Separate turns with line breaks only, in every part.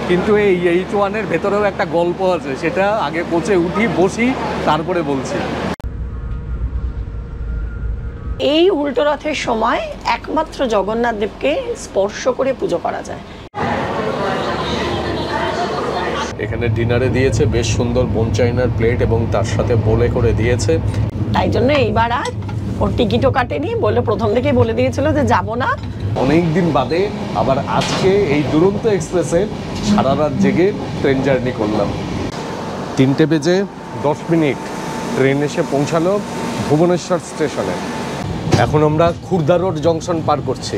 কিন্তু এই H1-এর ভেতরেও একটা গল্প আছে, সেটা আগে কোচে উঠি, বসি, তারপরে বলছি।
এই উল্টো রথের সময় একমাত্র জগন্নাথ দেবকে স্পর্শ করে পুজো করা যায়।
এখানে ডিনারে দিয়েছে বেশ সুন্দর বোনচাইনার প্লেট এবং তার সাথে বোলে করে দিয়েছে।
তাই জন্য এইবার আর ওর টিকিটও কাটেনি, বলে প্রথম থেকেই বলে দিয়েছিল যে যাব না।
অনেক দিন বাদে আবার আজকে এই দুরন্ত এক্সপ্রেসে সারা রাত জেগে ট্রেন জার্নি করলাম। 3:10 ট্রেন এসে পৌঁছালো ভুবনেশ্বর স্টেশনে। এখন আমরা খুর্দা রোড জংশন পার করছি।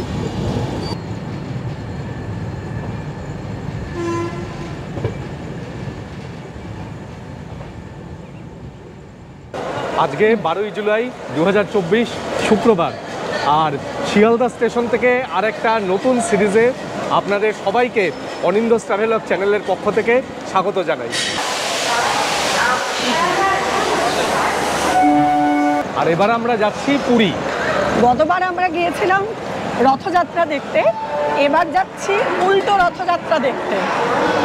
আজকে 12ই জুলাই 2024 শুক্রবার, আর শিয়ালদা স্টেশন থেকে আরেকটা নতুন সিরিজে আপনাদের সবাইকে অনিন্দ্য ট্রাভেলগ চ্যানেলের পক্ষ থেকে স্বাগত জানাই। আর এবার আমরা যাচ্ছি পুরী।
গতবার আমরা গিয়েছিলাম রথযাত্রা দেখতে, এবার যাচ্ছি উল্টো রথযাত্রা দেখতে।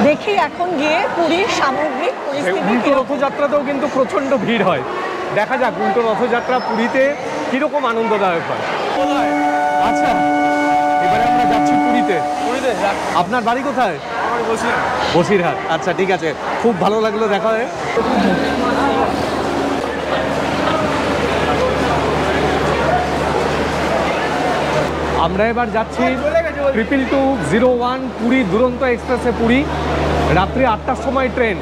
দেখি এখন গিয়ে পুরীর সামগ্রিক পরিস্থিতি।
উল্টো রথযাত্রাতেও কিন্তু প্রচণ্ড ভিড় হয়, দেখা যাক উল্টো রথযাত্রা পুরীতে কীরকম আনন্দদায়ক হয়। আচ্ছা, এবারে আমরা যাচ্ছি পুরীতে। আপনার বাড়ি কোথায়? বসিরহাট। আচ্ছা, ঠিক আছে, খুব ভালো লাগলো দেখা হয়ে। আমরা এবার যাচ্ছি 22201 পুরী দুরন্ত এক্সপ্রেসে পুরী। রাত্রি 8টার সময় ট্রেন,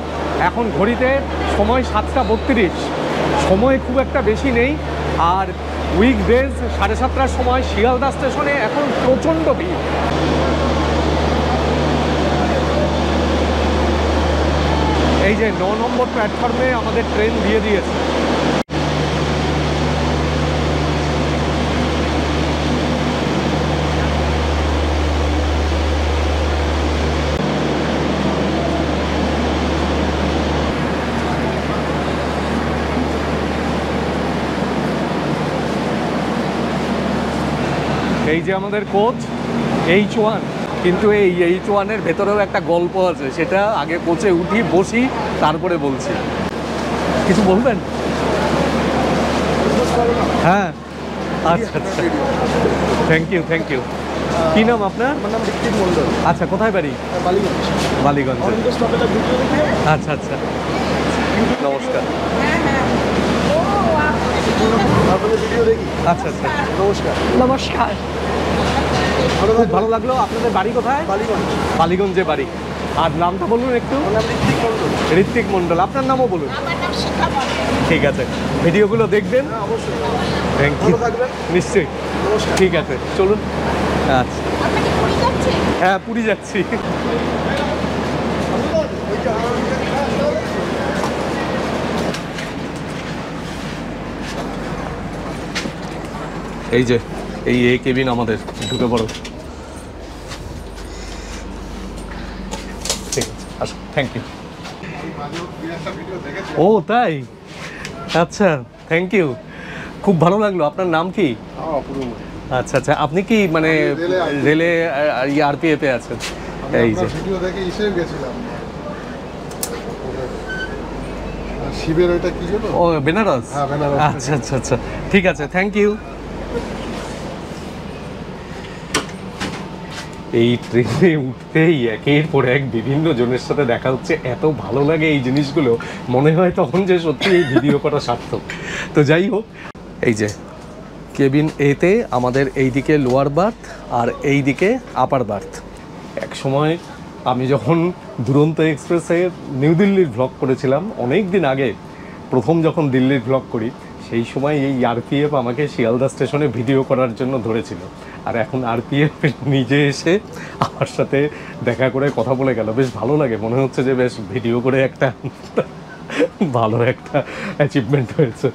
এখন ঘড়িতে সময় 7টা 32। সময় খুব একটা বেশি নেই। আর উইকডেজ 7:30টার সময় শিয়ালদা স্টেশনে এখন প্রচণ্ড ভিড়। এই যে 9 নম্বর প্ল্যাটফর্মে আমাদের ট্রেন দিয়ে দিয়েছে। এই যে আমাদের কোচ H1, কিন্তু এই H1-এর ভেতরেও একটা গল্প আছে, সেটা আগে কোচে উঠি, বসি, তারপরে বলছি। কিছু বলবেন? হ্যাঁ, আচ্ছা আচ্ছা, থ্যাংক ইউ থ্যাংক ইউ। কী নাম আপনার?
আমার নাম ঋত্বিক মণ্ডল।
আচ্ছা, কোথায় বাড়ি?
বালিগঞ্জ।
বালিগঞ্জ। আচ্ছা আচ্ছা, নমস্কার।
ভিডিও দেখি।
আচ্ছা আচ্ছা,
নমস্কার।
নমস্কার।
খুব ভালো লাগলো। আপনাদের বাড়ি কোথায়?
বালিগঞ্জ।
বালিগঞ্জে বাড়ি। আর নামটা বলুন একটু।
আমার নাম ঋত্বিক মণ্ডল।
ঋত্বিক মণ্ডল। আপনার নামও বলুন।
আমার নাম শিখা মণ্ডল।
ঠিক আছে, ভিডিওগুলো দেখবেন।
হ্যাঁ, অবশ্যই।
Thank you.
ভালো থাকবেন।
নিশ্চয়ই।
নমস্কার।
ঠিক আছে, চলুন। আচ্ছা,
আপনি কি পুরী যাচ্ছেন?
হ্যাঁ, পুরী যাচ্ছি। এই যে এই কেবিন আমাদের, ঢুকে পড়ো। ঠিক আছে, আসো। Thank you. ও তাই? আচ্ছা, থ্যাংক ইউ, খুব ভালো লাগলো। আপনার নাম কি? আচ্ছা আচ্ছা, আপনি কি মানে রেলে আরপিএফে আছেন? এই যে
ভিডিও দেখে এসে গেছিলাম শিবের, ওইটা কি ছিল?
ও বেনারস।
হ্যাঁ, বেনারস।
আচ্ছা আচ্ছা আচ্ছা, ঠিক আছে, থ্যাংক ইউ। এই ট্রেনে উঠতেই একের পর এক বিভিন্ন জনের সাথে দেখা হচ্ছে, এত ভালো লাগে এই জিনিসগুলো, মনে হয় তখন যে সত্যি এই ভিডিও করা সার্থক। তো যাই হোক, এই যে কেবিন এতে আমাদের এইদিকে লোয়ার বার্থ আর এইদিকে আপার বার্থ। এক সময় আমি যখন দুরন্ত এক্সপ্রেসে নিউ দিল্লির ভ্লগ করেছিলাম অনেক দিন আগে, প্রথম যখন দিল্লির ভ্লগ করি, সেই সময় এই আরপিএফ আমাকে শিয়ালদা স্টেশনে ভিডিও করার জন্য ধরেছিল। আর এখন আরপিএফ নিজে এসে আমার সাথে দেখা করে কথা বলে গেল। বেশ ভালো লাগে, মনে হচ্ছে যে বেশ ভিডিও করে একটা ভালো একটা অ্যাচিভমেন্ট হয়েছে।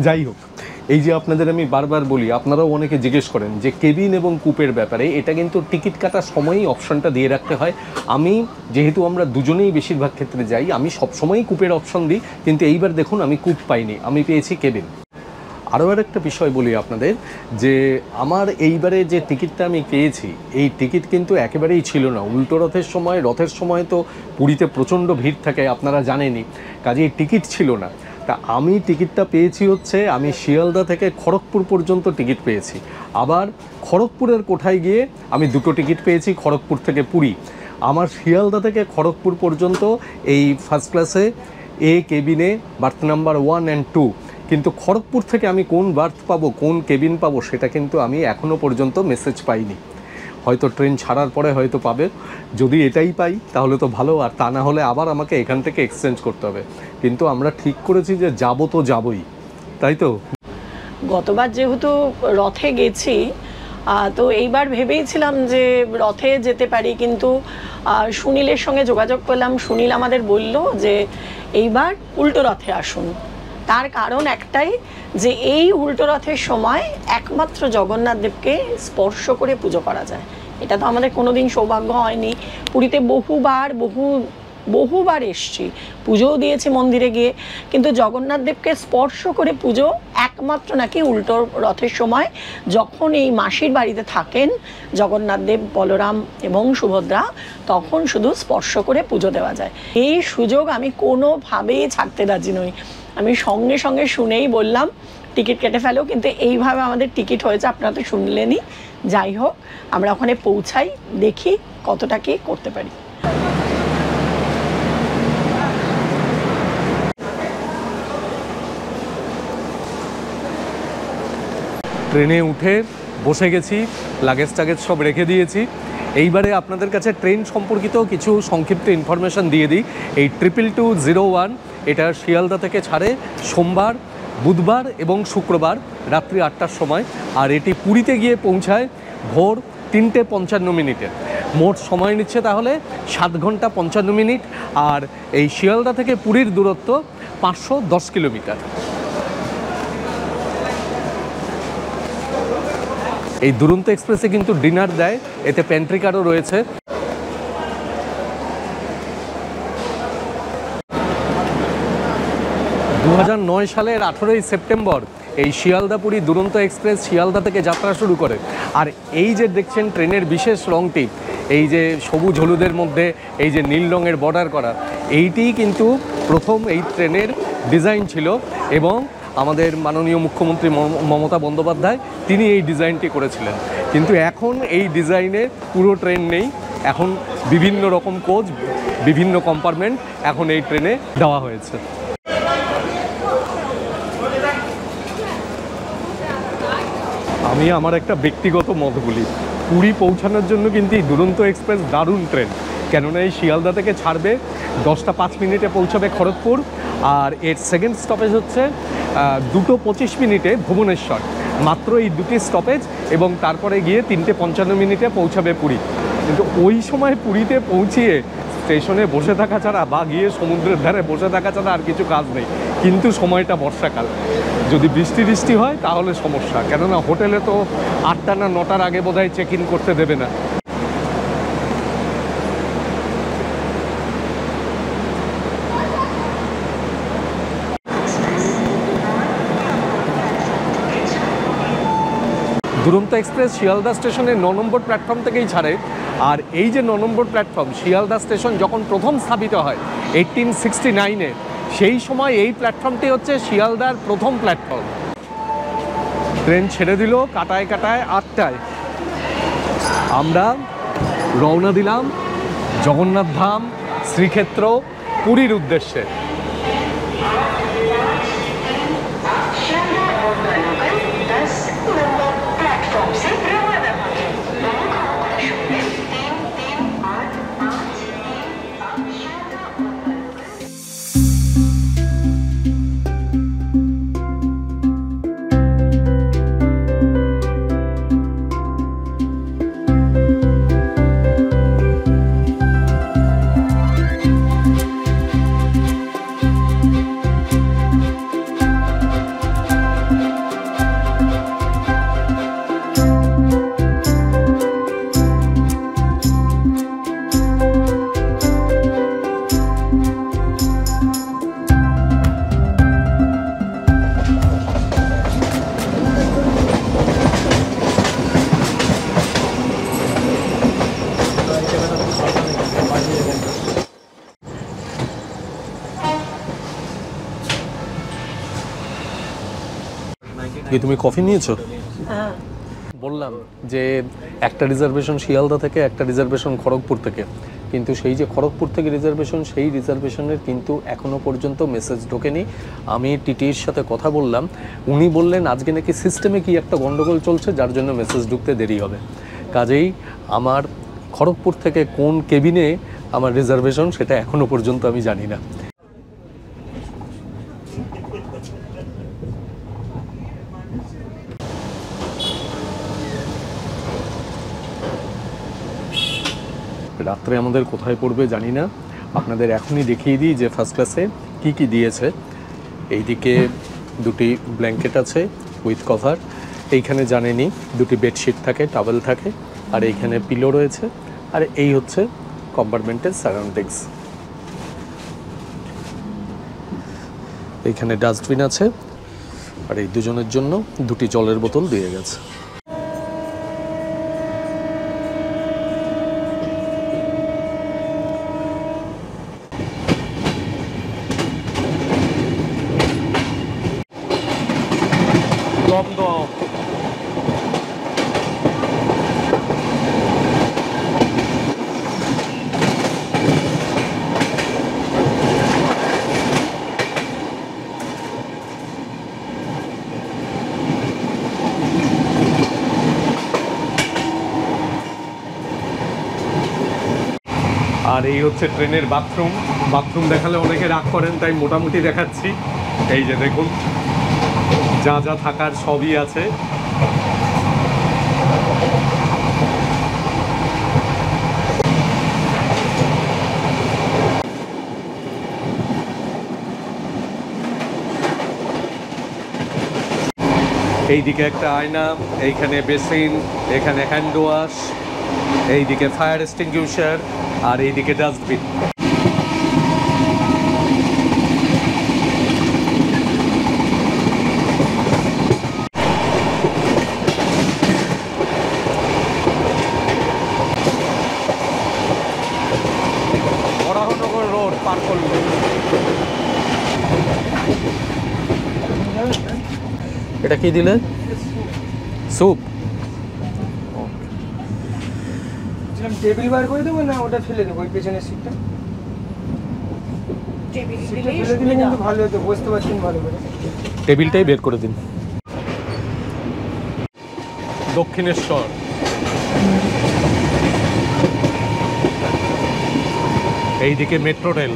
যাই হোক, এই যে আপনাদের আমি বারবার বলি, আপনারাও অনেকে জিজ্ঞেস করেন যে কেবিন এবং কুপের ব্যাপারে, এটা কিন্তু টিকিট কাটার সময়ই অপশনটা দিয়ে রাখতে হয়। আমি যেহেতু আমরা দুজনেই বেশিরভাগ ক্ষেত্রে যাই, আমি সবসময়ই কুপের অপশন দিই, কিন্তু এইবার দেখুন আমি কুপ পাইনি, আমি পেয়েছি কেবিন। আরও একটা বিষয় বলি আপনাদের, যে আমার এইবারে যে টিকিটটা আমি পেয়েছি, এই টিকিট কিন্তু একেবারেই ছিল না। উল্টো রথের সময় তো পুরীতে প্রচণ্ড ভিড় থাকে, আপনারা জানেনই, কাজেই টিকিট ছিল না। তা আমি টিকিটটা পেয়েছি হচ্ছে, আমি শিয়ালদা থেকে খড়গপুর পর্যন্ত টিকিট পেয়েছি। আবার খড়গপুরের কোঠায় গিয়ে আমি দুটো টিকিট পেয়েছি, খড়গপুর থেকে পুরী। আমার শিয়ালদা থেকে খড়গপুর পর্যন্ত এই ফার্স্ট ক্লাসে এ কেবিনে বার্থ নাম্বার 1 and 2, কিন্তু খড়গপুর থেকে আমি কোন বার্থ পাবো, কোন কেবিন পাবো, সেটা কিন্তু আমি এখনও পর্যন্ত মেসেজ পাইনি। হয়তো ট্রেন ছাড়ার পরে হয়তো পাবে। যদি এটাই পাই তাহলে তো ভালো, আর তা না হলে আবার আমাকে এখান থেকে এক্সচেঞ্জ করতে হবে। কিন্তু আমরা ঠিক করেছি যে যাবো তো যাবই, তাই তো।
গতবার যেহেতু রথে গেছি, তো এইবার ভেবেইছিলাম যে রথে যেতে পারি, কিন্তু সুনীলের সঙ্গে যোগাযোগ করলাম। সুনীল আমাদের বলল যে এইবার উল্টো রথে আসুন। তার কারণ একটাই, যে এই উল্টো রথের সময় একমাত্র জগন্নাথ দেবকে স্পর্শ করে পুজো করা যায়। এটা তো আমাদের কোনোদিন সৌভাগ্য হয়নি। পুরীতে বহুবার এসছি, পুজোও দিয়েছি মন্দিরে গিয়ে, কিন্তু জগন্নাথ দেবকে স্পর্শ করে পুজো একমাত্র নাকি উল্টো রথের সময়, যখন এই মাসির বাড়িতে থাকেন জগন্নাথ দেব, বলরাম এবং সুভদ্রা, তখন শুধু স্পর্শ করে পুজো দেওয়া যায়। এই সুযোগ আমি কোনোভাবেই ছাড়তে রাজি নই। আমি সঙ্গে সঙ্গে শুনেই বললাম টিকিট কেটে ফেলো, কিন্তু এইভাবে আমাদের টিকিট হয়েছে, আপনারা তো শুনলেনই। যাই হোক, আমরা ওখানে পৌঁছাই, দেখি কতটা কি করতে পারি।
ট্রেনে উঠে বসে গেছি, লাগেজ টাগেজ সব রেখে দিয়েছি। এইবারে আপনাদের কাছে ট্রেন সম্পর্কিত কিছু সংক্ষিপ্ত ইনফরমেশান দিয়ে দিই। এই 22201 এটা শিয়ালদা থেকে ছাড়ে সোমবার, বুধবার এবং শুক্রবার রাত্রি 8টার সময়, আর এটি পুরীতে গিয়ে পৌঁছায় ভোর 3:55। মোট সময় নিচ্ছে তাহলে 7 ঘন্টা 55 মিনিট। আর এই শিয়ালদা থেকে পুরীর দূরত্ব 510 কিলোমিটার। এই দুরন্ত এক্সপ্রেসে কিন্তু ডিনার দেয়, এতে প্যান্ট্রি কারও রয়েছে। সালের 18ই সেপ্টেম্বর এই শিয়ালদা পুরী দুরন্ত এক্সপ্রেস শিয়ালদা থেকে যাত্রা শুরু করে। আর এই যে দেখছেন ট্রেনের বিশেষ রঙটি, এই যে সবুজ হলুদের মধ্যে এই যে নীল রঙের বর্ডার করা, এইটিই কিন্তু প্রথম এই ট্রেনের ডিজাইন ছিল, এবং আমাদের মাননীয় মুখ্যমন্ত্রী মমতা বন্দ্যোপাধ্যায় তিনি এই ডিজাইনটি করেছিলেন। কিন্তু এখন এই ডিজাইনের পুরো ট্রেন নেই, এখন বিভিন্ন রকম কোচ, বিভিন্ন কম্পার্টমেন্ট এখন এই ট্রেনে দেওয়া হয়েছে। আমি আমার একটা ব্যক্তিগত মত বলি, পুরী পৌঁছানোর জন্য কিন্তু এই দুরন্ত এক্সপ্রেস দারুণ ট্রেন। কেননা এই শিয়ালদা থেকে ছাড়বে 10টা 5 মিনিটে পৌঁছাবে খড়গপুর, আর এর সেকেন্ড স্টপেজ হচ্ছে 2:25 ভুবনেশ্বর। মাত্র এই দুটি স্টপেজ, এবং তারপরে গিয়ে 3:55 পৌঁছাবে পুরী। কিন্তু ওই সময় পুরীতে পৌঁছিয়ে স্টেশনে বসে থাকা ছাড়া বা গিয়ে সমুদ্রের ধারে বসে থাকা ছাড়া আর কিছু কাজ নেই। কিন্তু সময়টা বর্ষাকাল, যদি বৃষ্টি হয় তাহলে সমস্যা, কেননা হোটেলে তো 8টা না 9টার আগে বোধহয় চেক ইন করতে দেবে না। দুরন্ত এক্সপ্রেস শিয়ালদা স্টেশনের 9 নম্বর প্ল্যাটফর্ম থেকেই ছাড়ে। আর এই যে 9 নম্বর প্ল্যাটফর্ম, শিয়ালদা স্টেশন যখন প্রথম স্থাপিত হয় 1869-এ, সেই সময় এই প্ল্যাটফর্মটি হচ্ছে শিয়ালদার প্রথম প্ল্যাটফর্ম। ট্রেন ছেড়ে দিল কাটায় 8টায়। আমরা রওনা দিলাম জগন্নাথ ধাম, শ্রীক্ষেত্র, পুরীর উদ্দেশ্যে। কি তুমি কফি নিয়েছো?
হ্যাঁ,
বললাম যে একটা রিজার্ভেশন শিয়ালদা থেকে, একটা রিজার্ভেশন খড়গপুর থেকে, কিন্তু সেই যে খড়গপুর থেকে রিজার্ভেশন, সেই রিজার্ভেশনের কিন্তু এখনও পর্যন্ত মেসেজ ঢোকেনি। আমি টিটির সাথে কথা বললাম, উনি বললেন আজকে নাকি সিস্টেমে কি একটা গন্ডগোল চলছে, যার জন্য মেসেজ ঢুকতে দেরি হবে। কাজেই আমার খড়গপুর থেকে কোন কেবিনে আমার রিজার্ভেশন সেটা এখনও পর্যন্ত আমি জানি না। রাত্রে আমাদের কোথায় পড়বে জানি না, আপনাদের এখনই দেখিয়ে দিই যে ফার্স্ট ক্লাসে কি কি দিয়েছে। এইদিকে দুটি ব্ল্যাঙ্কেট আছে উইথ কভার, এইখানে জানেনি দুটি বেডশিট থাকে, টাওয়েল থাকে, আর এইখানে পিলো রয়েছে, আর এই হচ্ছে কম্পার্টমেন্টের সারাউন্ডিংস। এইখানে ডাস্টবিন আছে, আর এই দুজনের জন্য দুটি জলের বোতল দিয়ে গেছে। আর এই হচ্ছে ট্রেনের বাথরুম। বাথরুম দেখালে অনেকে রাগ করেন, তাই মোটামুটি দেখাচ্ছি। এই যে দেখুন, যা যা থাকার সবই আছে। এইদিকে একটা আয়না, এইখানে বেসিন, এখানে হ্যান্ড ওয়াশ, এইদিকে ফায়ার এক্সটিংগুইশার, আর এইদিকে ডাস্টবিন। বরাহনগর রোড পার করলো। এটা কি দিলে? স্যুপ।
টেবিল বার করে দেবো না ওটা ফেলে দেবো ওই পেছনের সিটটা? ফেলে দিলে কিন্তু ভালো হতো, বসতে পারছেন ভালো করে।
টেবিলটাই বের করে দিন। দক্ষিণেশ্বর। এইদিকে মেট্রো রেল।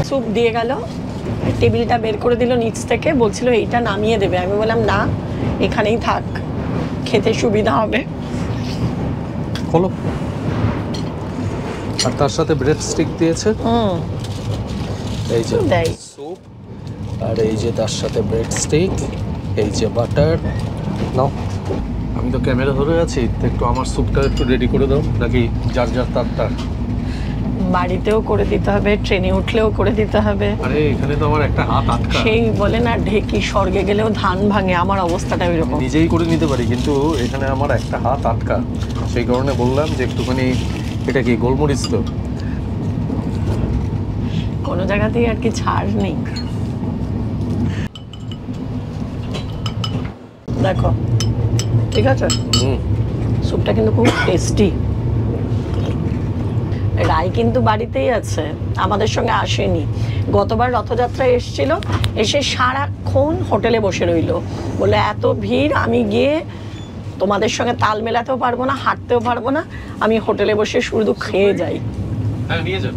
স্যুপ দিয়ে গেল, টেবিলটা বের করে দিল নিচ থেকে, বলছিল এইটা নামিয়ে দেবে। আমি বললাম না, এখানেই থাক, খেতে সুবিধা হবে।
খোলো। আর তার সাথে ব্রেড স্টিক দিয়েছে। এই যে
দেয়
স্যুপ, আর এই যে তার সাথে ব্রেড স্টিক, এই যে বাটার। নাও, আমি তো ক্যামেরা ধরে আছি, তো একটু আমার স্যুপটা একটু রেডি করে দাও, নাকি যার যার তার।
বাড়িতেও করে দিতে হবে, ট্রেনে উঠলেও করে দিতে হবে।
আরে এখানে তো আমার একটা হাত আটকা।
সেই বলে না, ঢেকি স্বর্গে গেলেও ধান ভাঙে, আমার অবস্থাটা ওইরকম।
নিজেই করে নিতে পারি, কিন্তু এখানে আমার একটা হাত আটকা, সেই কারণে বললাম যে একটুখানি। এটা কি গোলমরিচ? তো
কোনো জায়গাতেই আর কি ছাড় নেই। দেখো, ঠিক আছে, স্যুপটা কিন্তু খুব টেস্টি। রায় কিন্তু বাড়িতেই আছে, আমাদের সঙ্গে আসেনি। গতবার রথযাত্রায় এসেছিল, এসে সারাক্ষণ হোটেলে বসে রইলো, বলে এত ভিড়, আমি গিয়ে তোমাদের সঙ্গে তাল মেলাতেও পারবো না, হাঁটতেও পারবো না, আমি হোটেলে বসে শুধু খেয়ে যাই।
নিয়ে যান।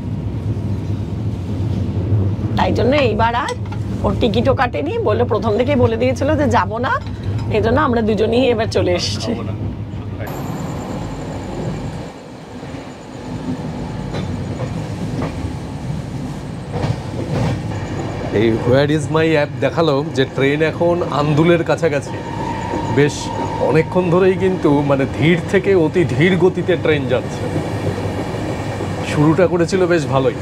তাই জন্য এইবার আর ওর টিকিটও কাটেনি, বললো প্রথম থেকেই বলে দিয়েছিল যে যাবো না, এই জন্য আমরা দুজনেই এবার চলে এসেছি।
এই হোয়ার ইজ মাই অ্যাপ দেখালো যে ট্রেন এখন আন্দুলের কাছাকাছি। বেশ অনেকক্ষণ ধরেই কিন্তু মানে ধীর থেকে অতি ধীর গতিতে ট্রেন যাচ্ছে। শুরুটা করেছিল বেশ ভালোই।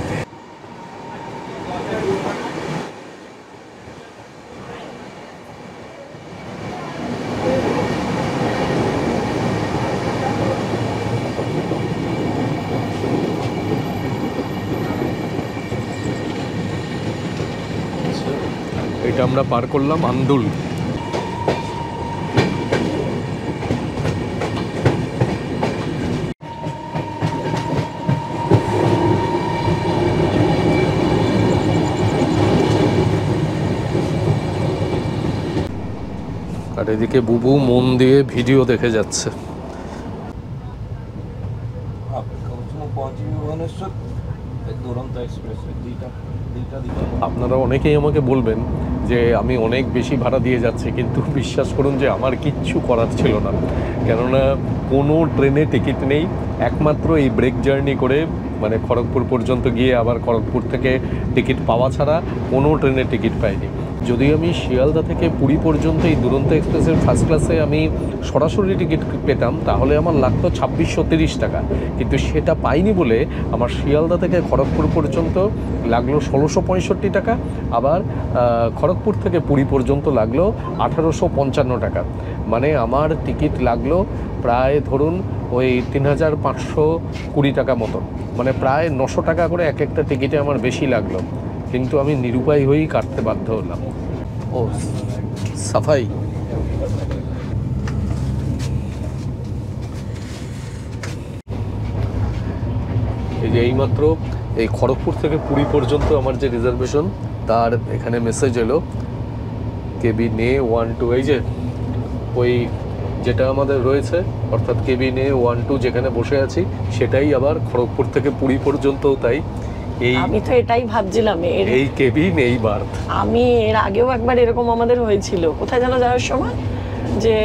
এটা আমরা পার করলাম আন্দুল। আর এদিকে বুবু মন দিয়ে ভিডিও দেখে যাচ্ছে। আপনারা অনেকেই আমাকে বলবেন যে আমি অনেক বেশি ভাড়া দিয়ে যাচ্ছি, কিন্তু বিশ্বাস করুন যে আমার কিচ্ছু করার ছিল না, কেননা কোনো ট্রেনে টিকিট নেই। একমাত্র এই ব্রেক জার্নি করে মানে খড়গপুর পর্যন্ত গিয়ে আবার খড়গপুর থেকে টিকিট পাওয়া ছাড়া কোনো ট্রেনে টিকিট পাইনি। যদি আমি শিয়ালদা থেকে পুরী পর্যন্ত এই দুরন্ত এক্সপ্রেসের ফার্স্ট ক্লাসে আমি সরাসরি টিকিট পেতাম তাহলে আমার লাগতো 2630 টাকা, কিন্তু সেটা পাইনি বলে আমার শিয়ালদা থেকে খড়গপুর পর্যন্ত লাগলো 1665 টাকা, আবার খড়গপুর থেকে পুরী পর্যন্ত লাগলো 1855 টাকা। মানে আমার টিকিট লাগলো প্রায় ধরুন ওই 3520 টাকা মতো, মানে প্রায় 900 টাকা করে এক একটা টিকিটে আমার বেশি লাগলো, কিন্তু আমি নিরুপায় হয়েই কাটতে বাধ্য হলাম। ও সাফাই, এই যে এইমাত্র এই খড়গপুর থেকে পুরী পর্যন্ত আমার যে রিজার্ভেশন তার এখানে মেসেজ এলো কেবিনে 1-2, এই যে ওই যেটা আমাদের রয়েছে অর্থাৎ কেবিনে 1-2 যেখানে বসে আছি সেটাই আবার খড়গপুর থেকে পুরী পর্যন্ত। তাই এই
আমি তো এটাই ভাবছিলাম,
এই কেবিন এই বার্থ।
আমি এর আগেও একবার এরকম আমাদের হয়েছিল, কোথায় যেন যাওয়ার সময় যে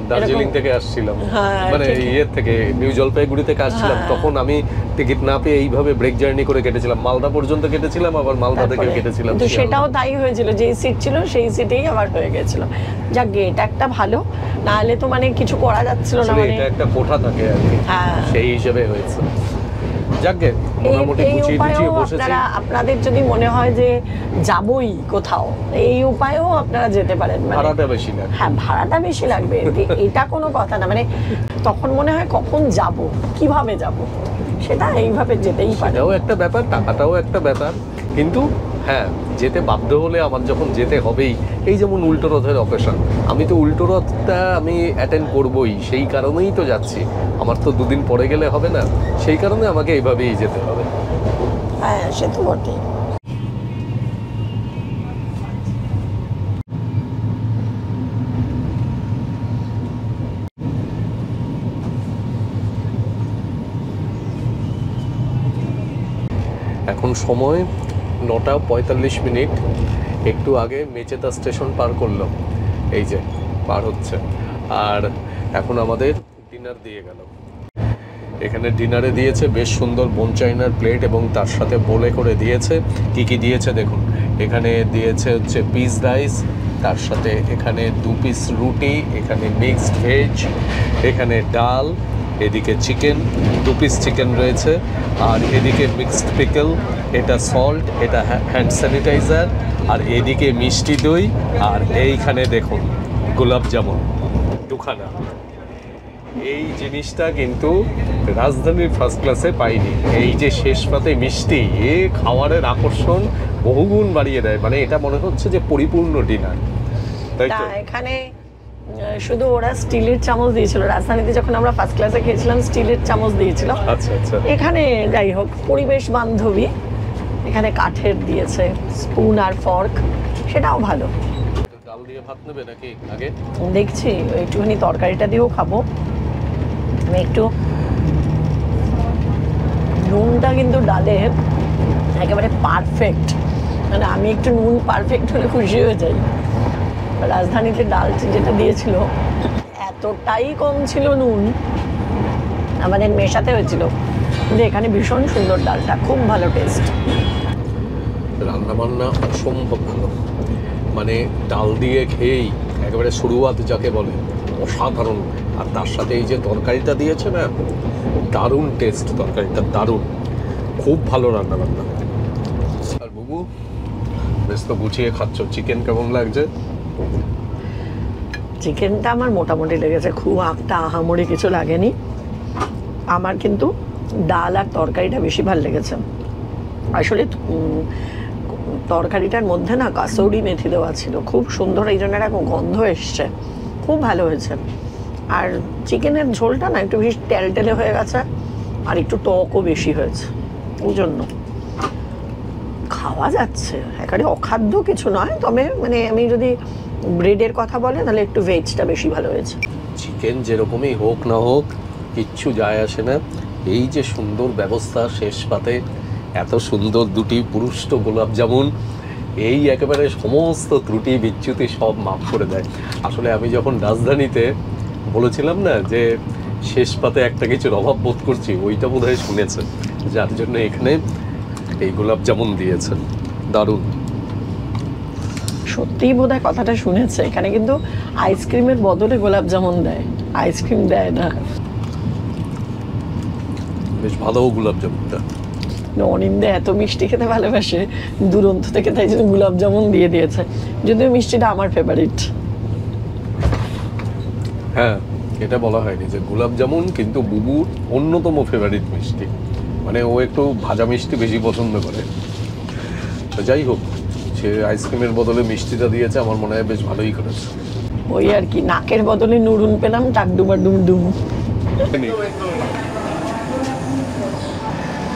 দার্জিলিং থেকে আসছিলাম,
হ্যাঁ,
মানে ইয়ের থেকে নিউ জলপাইগুড়ি থেকে আসছিলাম, তখন আমি টিকিট না পেয়ে এইভাবে ব্রেক জার্নি করে কেটেছিলাম, মালদা পর্যন্ত কেটেছিলাম, আবার মালদা থেকে কেটেছিলাম।
তো সেটাও তাই হয়েছিল, যেই সিট ছিল সেই সিটেই আবার হয়ে গেছিল। যাক গে, এটা একটা ভালো, না হলে তো মানে কিছু করা যাচ্ছিল না, মানে
এটা একটা কোঠা থাকে আর কি, সেই হিসেবে হয়েছে। যাকগে মোটামুটি গুছিয়ে বসেছি।
আপনাদের যদি মনে হয় যে যাবই কোথাও, এই উপায়েও আপনারা যেতে পারেন।
ভাড়াটা বেশি লাগবে,
হ্যাঁ ভাড়াটা বেশি লাগবে, এটা কোনো কথা না। মানে তখন মনে হয় কখন যাব, কিভাবে যাব, সেটা এইভাবে যেতেই পারে।
এটাও একটা ব্যাপার, টাকাটাও একটা ব্যাপার, কিন্তু হ্যাঁ যেতে বাধ্য হলে আমার যখন যেতে হবেই, এই যেমন উল্টো রথের অকেশন, আমি তো উল্টো রথটা আমি অ্যাটেন্ড করবই, সেই কারণেই তো যাচ্ছি, আমার তো দুদিন পরে গেলে হবে না, সেই কারণে আমাকে এইভাবেই যেতে হবে।
হ্যাঁ সে তো বটেই।
এখন সময় 9:45, একটু আগে মেচেদা স্টেশন পার করলাম, এই যে পার হচ্ছে, আর এখন আমাদের ডিনার দিয়ে গেল। এখানে ডিনারে দিয়েছে বেশ সুন্দর বোন চাইনার প্লেট এবং তার সাথে বোলে করে দিয়েছে। কি কি দিয়েছে দেখুন, এখানে দিয়েছে হচ্ছে পিস রাইস, তার সাথে এখানে 2 পিস রুটি, এখানে মিক্সড ভেজ, এখানে ডাল, এদিকে চিকেন 2 পিস চিকেন রয়েছে, আর এদিকে মিক্সড পিকল, এটা সল্ট, এটা হ্যান্ড স্যানিটাইজার, আর এদিকে মিষ্টি দই, আর এইখানে দেখুন গোলাপ জামুন দুখানা। এই জিনিসটা কিন্তু রাজধানীর ফার্স্ট ক্লাসে পাইনি। এই যে শেষ পাতে মিষ্টি, এ খাবারের আকর্ষণ বহুগুণ বাড়িয়ে দেয়, মানে এটা মনে হচ্ছে যে পরিপূর্ণ ডিনার, তাই তো?
এখানে শুধু ওরা স্টিলের চামচ দিয়েছিল, রাজধানীতে যখন আমরা ফার্স্ট ক্লাসে খেয়েছিলাম স্টিলের চামচ দিয়েছিল।
আচ্ছা আচ্ছা।
এখানে যাই হোক পরিবেশ বান্ধবী, এখানে কাঠের দিয়েছে স্পুন আর ফর্ক, সেটাও ভালো।
ডাল দিয়ে ভাত নেবে নাকি আগে?
দেখছি একটুখানি তরকারিটা দিয়েও খাবো। আমি একটু নুনটা কিন্তু ডালে একেবারে পারফেক্ট, মানে আমি একটু নুন পারফেক্ট হলে খুশি হয়ে যাই। রাজধানীতে ডাল যেটা দিয়েছিল এতটাই কম ছিল নুন, আমাদের মেশাতে হয়েছিল, কিন্তু এখানে ভীষণ সুন্দর ডালটা, খুব ভালো টেস্ট।
রান্নাবান্না অসম্ভব ভালো, মানে ডাল দিয়ে খেয়েই একেবারে শুরুয়াত যাকে বলে অসাধারণ। আর তার সাথে এই যে তরকারিটা দিয়েছে না, দারুণ টেস্ট, তরকারিটা দারুণ, খুব ভালো রান্নাবান্না। আর বুবু বেশ তো গুছিয়ে খাচ্ছ, চিকেন কেমন লাগছে?
চিকেনটা আমার মোটামুটি লেগেছে, খুব একটা আহামরি কিছু লাগেনি আমার, কিন্তু ডাল আর তরকারিটা বেশি ভালো লেগেছে। আসলে তরকারিটার মধ্যে না কাসৌরি মেথি দেওয়া ছিল, খুব সুন্দর, এই জন্য একটা গন্ধ এসছে, খুব ভালো হয়েছে। আর চিকেনের ঝোলটা না একটু বেশি টেলটেলে হয়ে গেছে, আর একটু টকও বেশি হয়েছে, ওই জন্য খাওয়া যাচ্ছে, একেবারে অখাদ্য কিছু নয়। তবে মানে আমি যদি ব্রেডের কথা বলে তাহলে একটু ভেজটা বেশি ভালো হয়েছে।
চিকেন যেরকমই হোক না হোক কিচ্ছু যায় আসে না, এই যে সুন্দর ব্যবস্থা, শেষ পাতে এত সুন্দর দুটি পুরুষ্ট গোলাপ জামুন, এই একেবারে সমস্ত ত্রুটি বিচ্যুতি সব মাফ করে দেয়। আসলে আমি যখন রাজধানীতে বলেছিলাম না যে শেষ পাতে একটা কিছুর অভাব বোধ করছি, ওইটা বোধহয় শুনেছেন, যার জন্য এখানে এই গোলাপ জামুন দিয়েছেন, দারুণ।
সত্যিই বোধহয় কথাটা শুনেছে, এখানে কিন্তু আইসক্রিমের বদলে গোলাপ জামুন দেয়, আইসক্রিম দেয় না।
বেশ ভালো গোলাপ জামুনটা।
অনিন্দে এত মিষ্টি খেতে ভালোবাসে দুরন্ত থেকে, তাই জন্য গোলাপ জামুন দিয়ে দিয়েছে, যদিও মিষ্টিটা আমার ফেভারিট।
হ্যাঁ, এটা বলা হয়নি যে গোলাপ জামুন কিন্তু বুবুর অন্যতম ফেভারিট মিষ্টি, মানে ও একটু ভাজা মিষ্টি বেশি পছন্দ করে। তো যাই হোক, সে আইসক্রিমের বদলে মিষ্টিটা দিয়েছে, আমার মনে হয় বেশ ভালোই করেছে।
ওই আর কি, নাকের বদলে নুরুন পেলাম, টাকডুমা ডুম ডুম।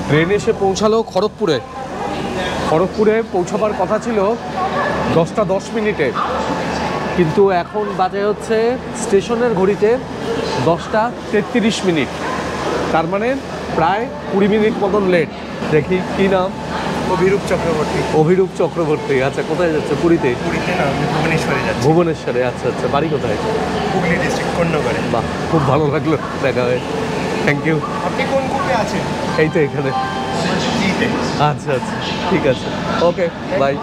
ট্রেন এসে পৌঁছালো খড়গপুরে। খড়গপুরে পৌঁছাবার কথা ছিল 10টা 10 মিনিটে, কিন্তু এখন বাজে হচ্ছে স্টেশনের ঘড়িতে 10টা 33 মিনিট, তার মানে প্রায় 20 মিনিট মতন লেট। দেখি কি নাম?
অভিরূপ চক্রবর্তী।
অভিরূপ চক্রবর্তী। আচ্ছা, কোথায় যাচ্ছে? পুরীতে?
পুরীতে না, আমি ভুবনেশ্বরে যাচ্ছি।
ভুবনেশ্বরে? আচ্ছা আচ্ছা, বাড়ি কোথায়?
হুগলি ডিস্ট্রিক্ট, কন্যগড়ে।
বাহ, খুব ভালো লাগলো দেখা হয়ে, থ্যাংক ইউ।
আপনি কোন গ্রুপে আছেন?
এই তো এখানে।
জিতে।
আচ্ছা আচ্ছা, ঠিক আছে, ওকে, বাই।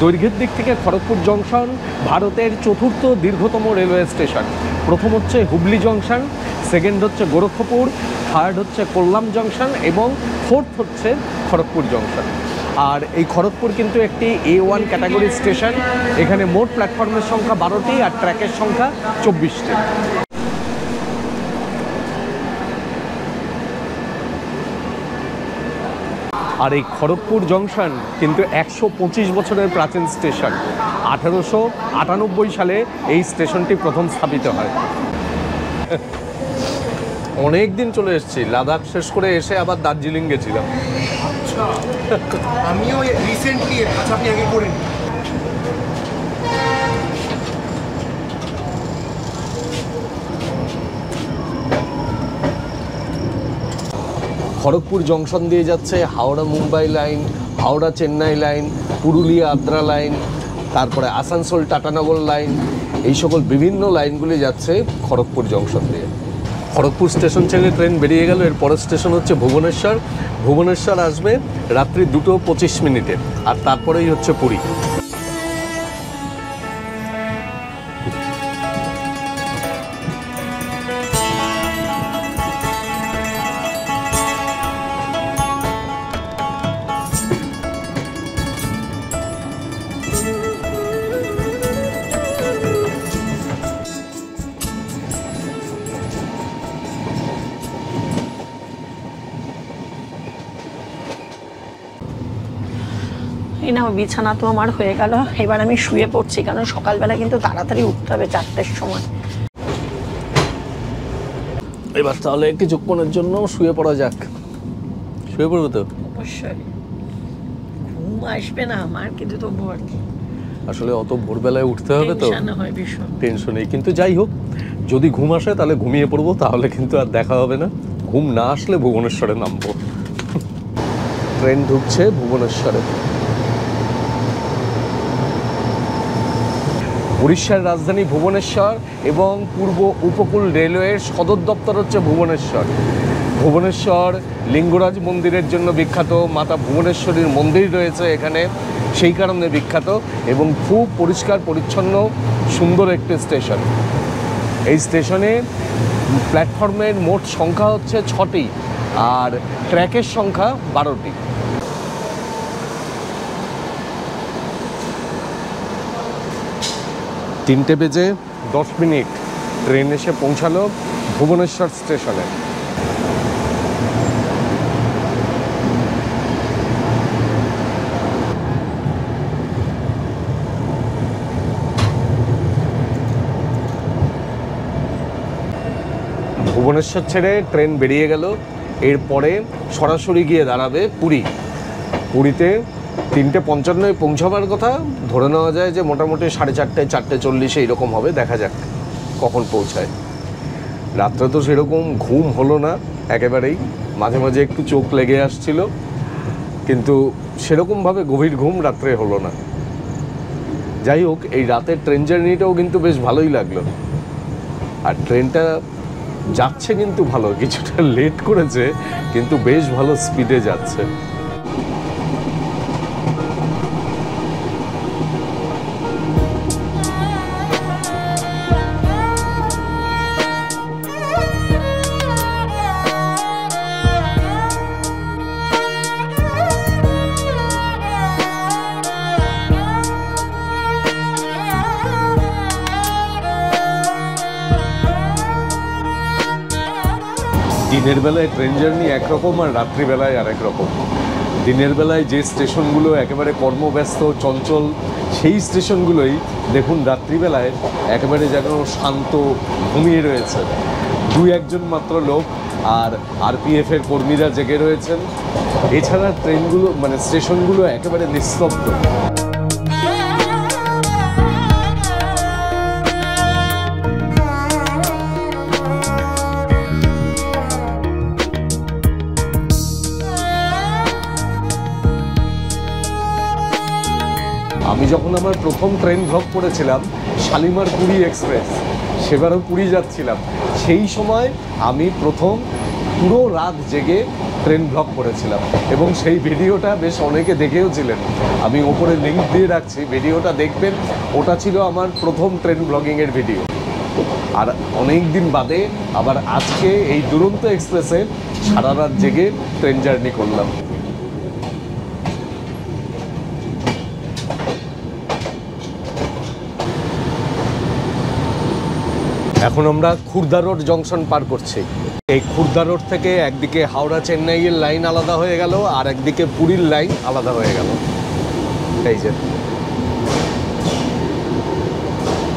দৈর্ঘ্যের দিক থেকে খড়গপুর জংশন ভারতের চতুর্থ দীর্ঘতম রেলওয়ে স্টেশন। প্রথম হচ্ছে হুগলি জংশন, সেকেন্ড হচ্ছে গোরক্ষপুর, থার্ড হচ্ছে কোল্লাম জংশন এবং ফোর্থ হচ্ছে খড়গপুর জংশন। আর এই খড়গপুর কিন্তু একটি A1 ক্যাটাগরি স্টেশন। এখানে মোট প্ল্যাটফর্মের সংখ্যা 12টি আর ট্র্যাকের সংখ্যা 24টি। আর এই খড়গপুর জংশন কিন্তু 125 বছরের প্রাচীন স্টেশন। 1898 সালে এই স্টেশনটি প্রথম স্থাপিত হয়। অনেক দিন চলে এসেছি, লাদাখ শেষ করে এসে আবার দার্জিলিং গেছিলাম।
আচ্ছা, আমিও রিসেন্টলি, আচ্ছা আপনি আগে করেন।
খড়গপুর জংশন দিয়ে যাচ্ছে Howrah Mumbai line, Howrah Chennai line, Purulia Adra line, তারপরে আসানসোল টাটানগর লাইন, এই সকল বিভিন্ন লাইনগুলি যাচ্ছে খড়গপুর জংশন দিয়ে। খড়গপুর স্টেশন ছেড়ে ট্রেন বেরিয়ে গেল। এর পরের স্টেশন হচ্ছে ভুবনেশ্বর। ভুবনেশ্বর আসবে রাত্রি 2:25 মিনিটে, আর তারপরেই হচ্ছে পুরী।
এই না, বিছানা তো আমার হয়ে গেল, এবার আমি শুয়ে পড়ছি, কারণ সকালবেলা কিন্তু তাড়াতাড়ি উঠতে হবে 4টের সময়।
এবার তাহলে কিছুক্ষণের জন্য শুয়ে পড়া যাক। শুয়ে পড়বো তো?
অবশ্যই, ঘুম আসবে না আমার, কিন্তু তবু আর কি,
আসলে অত ভোরবেলায় উঠতে হবে তো,
টেনশন হয় ভীষণ।
টেনশন নেই, কিন্তু যাই হোক, যদি ঘুম আসে তাহলে ঘুমিয়ে পড়বো, তাহলে কিন্তু আর দেখা হবে না। ঘুম না আসলে ভুবনেশ্বরে নামবো। ট্রেন ঢুকছে ভুবনেশ্বরে। উড়িষ্যার রাজধানী ভুবনেশ্বর এবং পূর্ব উপকূল রেলওয়ের সদর দপ্তর হচ্ছে ভুবনেশ্বর। ভুবনেশ্বর লিঙ্গরাজ মন্দিরের জন্য বিখ্যাত, মাতা ভুবনেশ্বরীর মন্দির রয়েছে এখানে, সেই কারণে বিখ্যাত, এবং খুব পরিষ্কার পরিচ্ছন্ন সুন্দর একটি স্টেশন। এই স্টেশনে প্ল্যাটফর্মের মোট সংখ্যা হচ্ছে 6টি আর ট্র্যাকের সংখ্যা 12টি। তিনটে বেজে 10 মিনিট ট্রেন এসে পৌঁছালো ভুবনেশ্বর স্টেশনে। ভুবনেশ্বর ছেড়ে ট্রেন বেরিয়ে গেল, এরপরে সরাসরি গিয়ে দাঁড়াবে পুরী। পুরীতে 3:55 পৌঁছাবার কথা, ধরে নেওয়া যায় যে মোটামুটি 4:30 4:40 এইরকম হবে, দেখা যাক কখন পৌঁছায়। রাত্রে তো সেরকম ঘুম হলো না একেবারেই, মাঝে মাঝে একটু চোখ লেগে আসছিল, কিন্তু সেরকমভাবে গভীর ঘুম রাত্রে হলো না। যাই হোক, এই রাতের ট্রেন জার্নিটাও কিন্তু বেশ ভালোই লাগলো। আর ট্রেনটা যাচ্ছে কিন্তু ভালো, কিছুটা লেট করেছে কিন্তু বেশ ভালো স্পিডে যাচ্ছে। দিনের বেলায় ট্রেন জার্নি একরকম আর রাত্রিবেলায় আরেক রকম। দিনের বেলায় যে স্টেশনগুলো একেবারে কর্মব্যস্ত চঞ্চল, সেই স্টেশনগুলোই দেখুন রাত্রিবেলায় একেবারে যেন শান্ত, ঘুমিয়ে রয়েছে। 2-1 মাত্র লোক আর আরপিএফের কর্মীরা জেগে রয়েছেন। এছাড়া ট্রেনগুলো মানে স্টেশনগুলো একেবারে নিস্তব্ধ। আমি যখন আমার প্রথম ট্রেন ভ্লগ করেছিলাম শালিমার পুরী এক্সপ্রেস, সেবারও পুরী যাচ্ছিলাম, সেই সময় আমি প্রথম পুরো রাত জেগে ট্রেন ভ্লগ করেছিলাম এবং সেই ভিডিওটা বেশ অনেকে দেখেও ছিলেন। আমি ওপরে লিঙ্ক দিয়ে রাখছি, ভিডিওটা দেখবেন। ওটা ছিল আমার প্রথম ট্রেন ব্লগিংয়ের ভিডিও। আর অনেক দিন বাদে আবার আজকে এই দুরন্ত এক্সপ্রেসে সারা রাত জেগে ট্রেন জার্নি করলাম। এখন আমরা খুর্দা রোড জংশন পার করছি। এই খুর্দা রোড থেকে একদিকে হাওড়া চেন্নাইয়ের লাইন আলাদা হয়ে গেল আর একদিকে পুরীর লাইন আলাদা হয়ে গেল। এই যে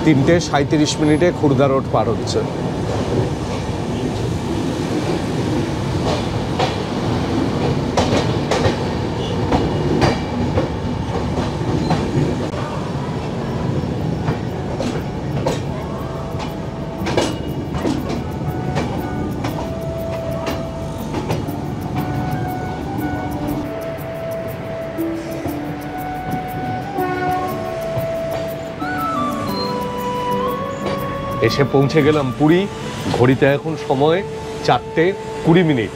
3:37 খুর্দা রোড পার হচ্ছে। এসে পৌঁছে গেলাম পুরী। ঘড়িতে এখন সময় 4:20।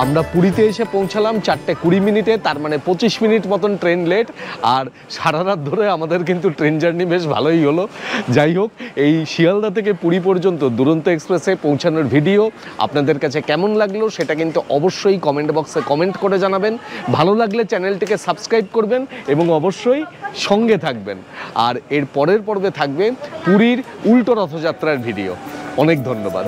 আমরা পুরীতে এসে পৌঁছালাম 4:20, তার মানে 25 মিনিট মতন ট্রেন লেট। আর সারা রাত ধরে আমাদের কিন্তু ট্রেন জার্নি বেশ ভালোই হলো। যাই হোক, এই শিয়ালদা থেকে পুরী পর্যন্ত দুরন্ত এক্সপ্রেসে পৌঁছানোর ভিডিও আপনাদের কাছে কেমন লাগলো সেটা কিন্তু অবশ্যই কমেন্ট বক্সে কমেন্ট করে জানাবেন। ভালো লাগলে চ্যানেলটিকে সাবস্ক্রাইব করবেন এবং অবশ্যই সঙ্গে থাকবেন। আর এর পরের পর্বে থাকবে পুরীর উল্টো রথযাত্রার ভিডিও। অনেক ধন্যবাদ।